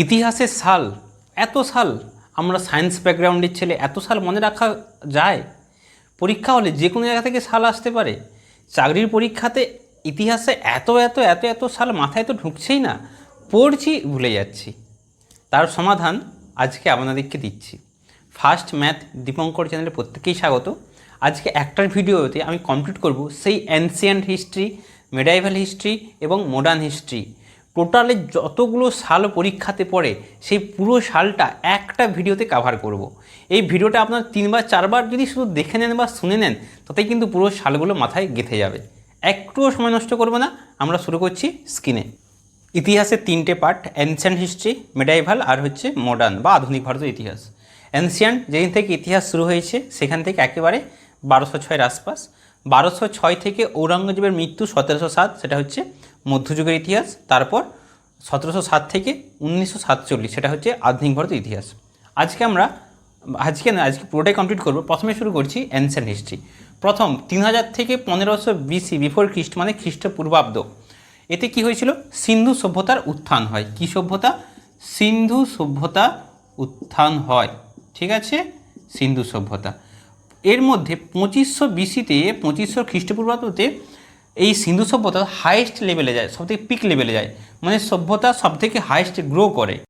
ইতিহাসের সাল, এত সাল, আমরা সায়েন্স ব্যাকগ্রাউন্ডের ছেলে, এত সাল মনে রাখা যায়? পরীক্ষা হলে যে কোনো জায়গা থেকে সাল আসতে পারে। চাকরির পরীক্ষাতে ইতিহাসে এত এত এত এত সাল মাথায় তো ঢুকছেই না, পড়ছি ভুলে যাচ্ছি। তার সমাধান আজকে আপনাদেরকে দিচ্ছি। ফার্স্ট ম্যাথ দীপঙ্কর চ্যানেলে প্রত্যেকেই স্বাগত। আজকে একটার ভিডিওতে আমি কমপ্লিট করব সেই অ্যানসিয়েন্ট হিস্ট্রি, মেডাইভাল হিস্ট্রি এবং মডার্ন হিস্ট্রি, টোটালে যতগুলো সাল পরীক্ষাতে পড়ে সেই পুরো সালটা একটা ভিডিওতে কভার করব। এই ভিডিওটা আপনার 3বার 4বার যদি শুধু দেখে নেন বা শুনে নেন, তাতেই কিন্তু পুরো সালগুলো মাথায় গেঁথে যাবে। একটুও সময় নষ্ট করবো না, আমরা শুরু করছি স্ক্রিনে। ইতিহাসের 3টে পার্ট, অ্যানসিয়েন্ট হিস্ট্রি, মেডাইভাল আর হচ্ছে মডার্ন বা আধুনিক ভারতের ইতিহাস। অ্যানসিয়েন্ট যেদিন থেকে ইতিহাস শুরু হয়েছে সেখান থেকে একেবারে 1206-এর আশপাশ। 1206 থেকে ঔরঙ্গজেবের মৃত্যু 1707, সেটা হচ্ছে মধ্যযুগের ইতিহাস। তারপর 1707 থেকে 1947, সেটা হচ্ছে আধুনিক ভারতের ইতিহাস। আজকে পুরোটাই কমপ্লিট করব। প্রথমে শুরু করছি অ্যানসিয়েন্ট হিস্ট্রি। প্রথম 3000 থেকে 1500 BC, বিফোর খ্রিস্ট, মানে খ্রিস্টপূর্বাব্দ। এতে কি হয়েছিল? সিন্ধু সভ্যতার উত্থান হয়। কি সভ্যতা? সিন্ধু সভ্যতা উত্থান হয়। ঠিক আছে, সিন্ধু সভ্যতা। এর মধ্যে 2500 BC-তে, 2500 খ্রিস্টপূর্বাব্দতে এই সিন্ধু সভ্যতা হাইয়েস্ট লেভেলে যায়, সবথেকে পিক লেভেলে যায়, মানে সভ্যতা সবথেকে হাইয়েস্ট গ্রো করে।